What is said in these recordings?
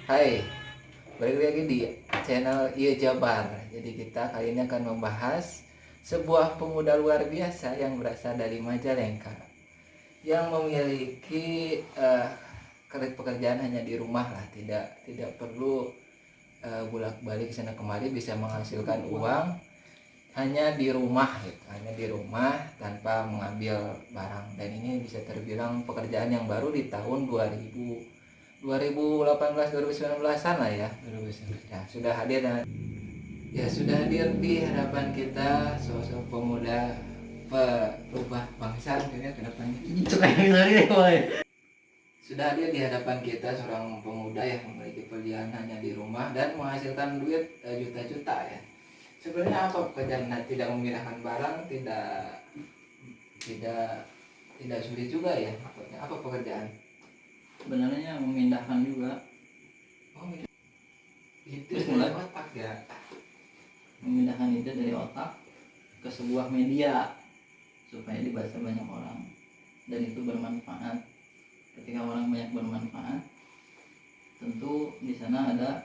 Hai, balik lagi di channel Iya Jabar. Jadi kita kali ini akan membahas sebuah pemuda luar biasa yang berasal dari Majalengka, yang memiliki pekerjaan hanya di rumah lah, tidak perlu bolak-balik sana kemari, bisa menghasilkan uang hanya di rumah gitu, hanya di rumah tanpa mengambil barang. Dan ini bisa terbilang pekerjaan yang baru di tahun 2018 2019-an lah ya. 2019 ya, sudah hadir di hadapan kita sosok pemuda perubah bangsa mungkin ke depannya. Sudah hadir di hadapan kita seorang pemuda yang memiliki pilihan hanya di rumah dan menghasilkan duit juta-juta ya. Sebenarnya apa pekerjaan? Nah, tidak memindahkan barang, tidak sulit juga ya. Apa pekerjaan? Sebenarnya memindahkan juga. Oh, itu Terus dari mulai otak ya. memindahkan ide dari otak ke sebuah media supaya dibaca banyak orang dan itu bermanfaat. Ketika orang banyak bermanfaat, tentu di sana ada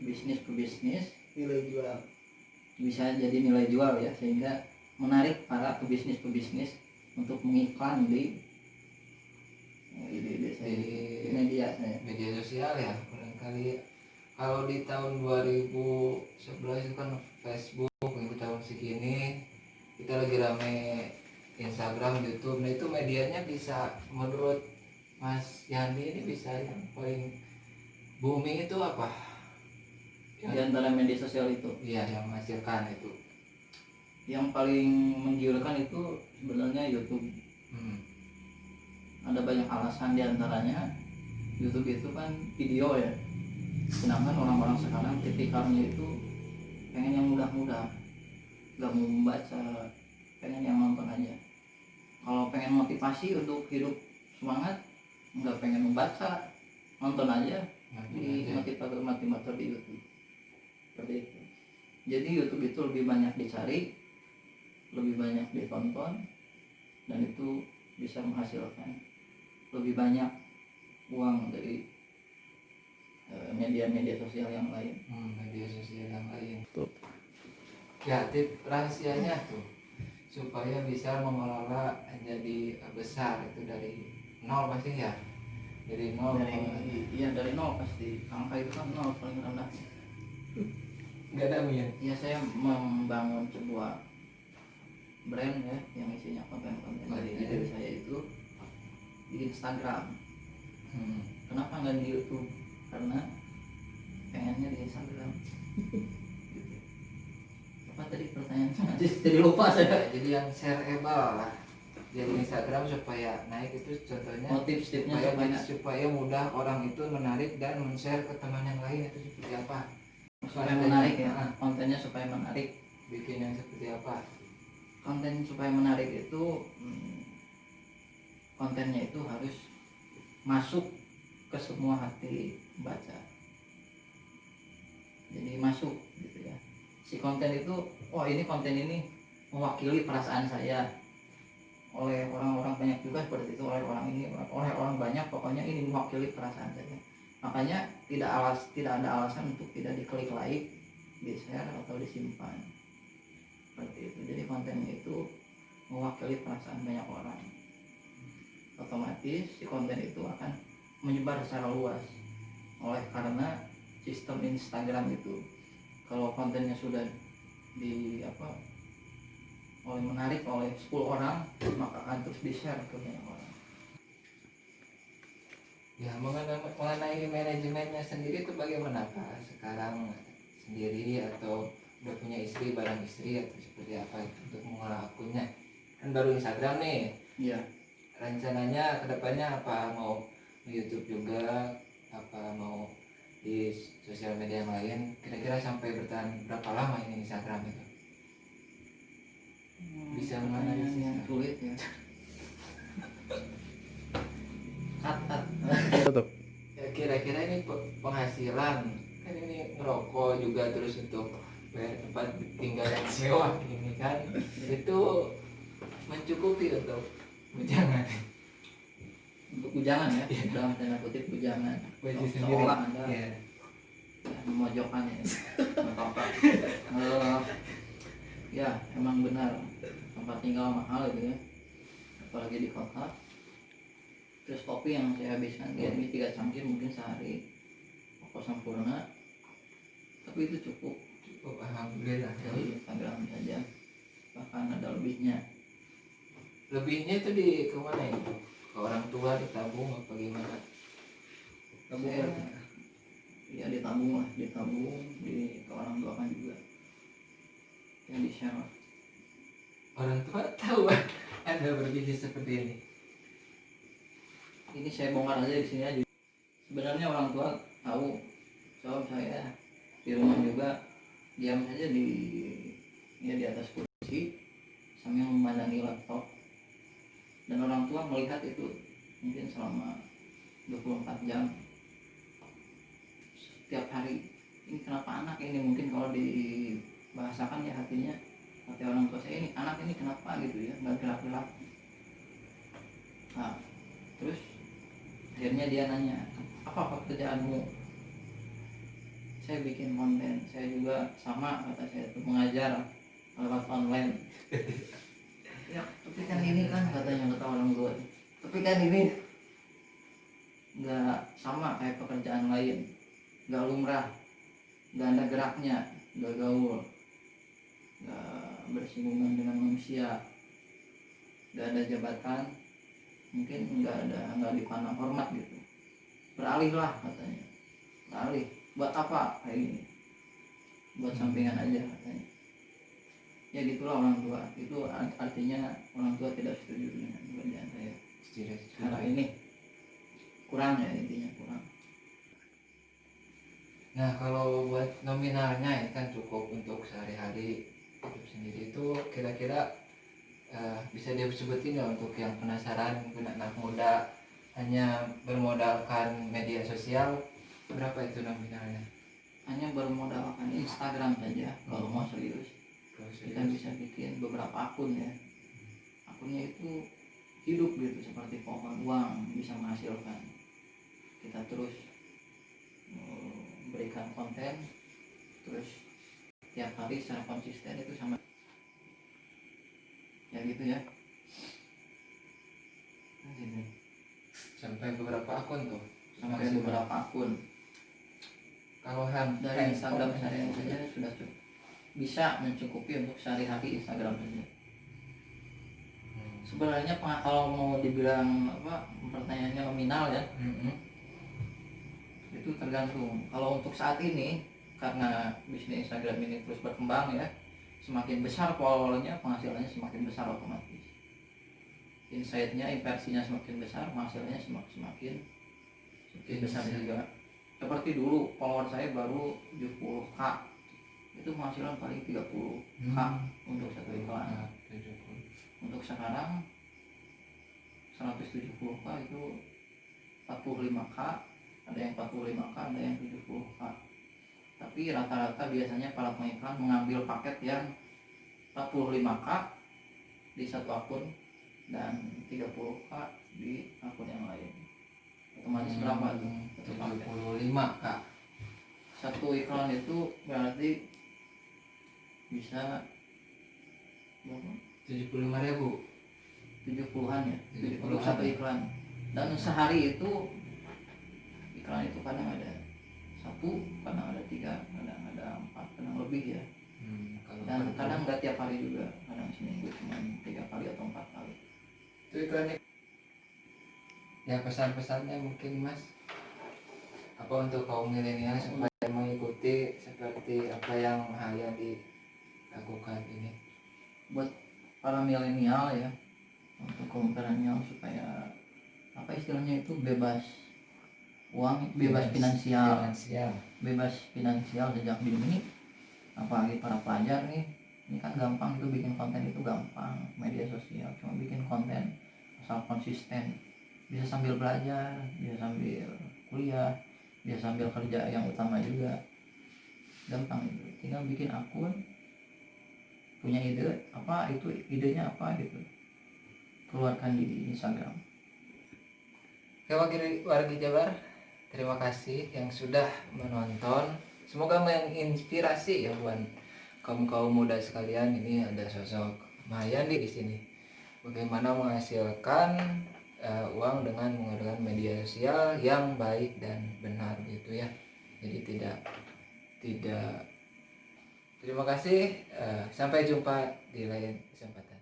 bisnis ke bisnis, nilai jual. Bisa jadi nilai jual ya, sehingga menarik para pebisnis untuk mengiklan di media sosial ya. Barangkali kalau di tahun 2011 itu kan Facebook, itu tahun segini kita lagi rame Instagram, YouTube. Nah itu medianya bisa, menurut Mas Yandi ini bisa yang paling booming itu apa? di antara media sosial itu. Iya, yang menghasilkan itu. Yang paling menggiurkan itu sebenarnya YouTube. Ada banyak alasan, di antaranya YouTube itu kan video ya. Sedangkan orang-orang sekarang tipikalnya itu pengen yang mudah-mudah, gak mau membaca, pengen yang nonton aja. Kalau pengen motivasi untuk hidup semangat, nggak pengen membaca, nonton aja di motivator di YouTube. Seperti itu. Jadi YouTube itu lebih banyak dicari, lebih banyak ditonton, dan itu bisa menghasilkan lebih banyak uang dari media-media sosial yang lain. Media sosial yang lain. Tuh. Ya, tip rahasianya tuh supaya bisa mengelola jadi besar itu dari nol pasti ya. Dari nol. Dari nol pasti. Angka itu kan nol paling rendah. Gak ada ya. Ya, saya membangun sebuah brand ya yang isinya konten-konten dari ide saya itu di Instagram. Kenapa nggak di YouTube? Karena pengennya di Instagram. Gitu. Apa tadi pertanyaannya? Jadi lupa saya. Jadi yang shareable lah jadi Instagram supaya naik itu contohnya. Tips-tipnya supaya mudah orang itu menarik dan men-share ke teman yang lain, itu seperti apa? Supaya menarik ya. Kontennya supaya menarik. Bikin yang seperti apa? Konten supaya menarik itu kontennya itu harus masuk ke semua hati baca. Jadi masuk gitu ya. Si konten itu, ini konten ini mewakili perasaan saya. Oleh orang-orang banyak juga seperti itu, oleh orang banyak, pokoknya ini mewakili perasaan saya. Makanya tidak ada alasan untuk tidak diklik like, di-share atau disimpan. Seperti itu. Jadi kontennya itu mewakili perasaan banyak orang. Otomatis si konten itu akan menyebar secara luas. Karena sistem Instagram itu, kalau kontennya sudah menarik oleh 10 orang, maka akan terus di-share ke banyak orang. Ya, mengenai manajemennya sendiri itu bagaimana Pak? Sekarang sendiri atau udah punya istri, barang istri, atau seperti apa itu untuk mengolah akunnya? Kan baru Instagram nih. Iya. Rencananya kedepannya apa? Mau di YouTube juga, apa mau di sosial media yang lain? Kira-kira sampai bertahan berapa lama ini Instagram itu? Bisa menganalisis yang sulit ya. Ya, kira-kira ini penghasilan kan, ini ngerokok juga terus untuk bayar tempat tinggal yang mewah ini kan, itu mencukupi untuk bujangan? untuk bujangan ya, dalam tanda kutip bujangan. Baju sendiri. Seolah Anda Iya. memojokkan ya, nggak apa-apa. Ya emang benar tempat tinggal mahal gitu ya, apalagi di kota. Terus kopi yang saya habiskan ya ini 3 cangkir mungkin sehari, kok sempurna, tapi itu cukup Alhamdulillah. dari Instagram saja, bahkan ada lebihnya. Lebihnya itu di kemana itu? Ke orang tua ditabung apa gimana? Tabung Saya berarti. ya ditabung lah, ditabung di ke orang tua kan juga yang di share lah. Orang tua tahu Anda berbisnis seperti ini. Ini saya bongkar aja di sini aja. Sebenarnya orang tua tahu, soal saya di rumah juga diam saja di atas kursi sambil memandangi laptop, dan orang tua melihat itu mungkin selama 24 jam setiap hari. Ini kenapa anak ini, mungkin kalau dibahasakan ya hati orang tua saya, ini anak ini kenapa gitu ya, nggak gerak-gerak. Nah, terus akhirnya dia nanya, apa pekerjaanmu? Saya bikin konten. Saya juga sama, kata saya itu mengajar lewat online. Ya tapi kan ini kan, katanya kata orang tua, tapi kan ini nggak sama kayak pekerjaan lain, nggak lumrah, nggak ada geraknya, nggak gaul, nggak bersinggungan dengan manusia, nggak ada jabatan, mungkin nggak dipandang hormat gitu. Beralihlah katanya, beralih. Buat apa kayak gini? Buat sampingan aja katanya. Ya gitulah orang tua. Itu artinya orang tua tidak setuju dengan pekerjaan saya. Cara ini kurang ya, intinya kurang. Nah kalau buat nominalnya ya kan cukup untuk sehari-hari hidup sendiri itu kira-kira bisa disebutin nggak untuk yang penasaran, mungkin anak muda hanya bermodalkan media sosial, berapa itu nominalnya? Hanya bermodalkan Instagram saja. Kalau mau serius Kalau kita serius. bisa bikin beberapa akun ya. Akunnya itu hidup gitu, seperti pohon, uang bisa menghasilkan. Kita terus berikan konten, terus tiap hari secara konsisten itu sama ya gitu ya. Nah, gitu. Sampai beberapa akun tuh? Sampai beberapa akun. Kalau Dari Instagram saya saja sudah cukup, bisa mencukupi untuk sehari-hari Instagram saja. Sebenarnya kalau mau dibilang apa, pertanyaannya nominal ya, itu tergantung. Kalau untuk saat ini, karena bisnis Instagram ini terus berkembang ya, semakin besar followernya, penghasilannya semakin besar otomatis. Insight-nya, impresinya semakin besar, penghasilannya semakin besar juga. Seperti dulu follower saya baru 70k, itu penghasilan paling 30k untuk satu iklan. Untuk sekarang 170k itu 45k, ada yang 45k, ada yang 70k. Tapi rata-rata biasanya para pengiklan mengambil paket yang 45k di satu akun dan 30k di akun yang lain. Otomatis berapa tuh? 75 kak. Satu iklan itu berarti bisa 75.000. 70-an ya, 70 70-an. satu iklan. Dan sehari itu iklan itu kadang ada 1, kadang ada 3, kadang ada 4, kadang lebih ya. Dan kadang nggak tiap hari juga, kadang seminggu cuma 3 kali atau 4 kali. Itu iklannya ya, pesan-pesannya mungkin mas apa untuk kaum milenial supaya mengikuti seperti apa yang dilakukan ini? Buat para milenial ya, untuk kaum milenial supaya apa istilahnya itu, bebas uang, bebas finansial, bebas finansial sejak dini. Apalagi para pelajar nih, ini kan gampang itu bikin konten, itu gampang. Media sosial cuma bikin konten asal konsisten, bisa sambil belajar, bisa sambil kuliah, bisa sambil kerja yang utama juga, gampang itu. Tinggal bikin akun, punya ide apa, itu idenya apa gitu, keluarkan di Instagram. Oke, wargi Jabar, terima kasih yang sudah menonton. Semoga menginspirasi ya buat kaum muda sekalian. Ini ada sosok Mayandi di sini. Bagaimana menghasilkan uang dengan menggunakan media sosial yang baik dan benar gitu ya. Jadi tidak. Terima kasih. Sampai jumpa di lain kesempatan.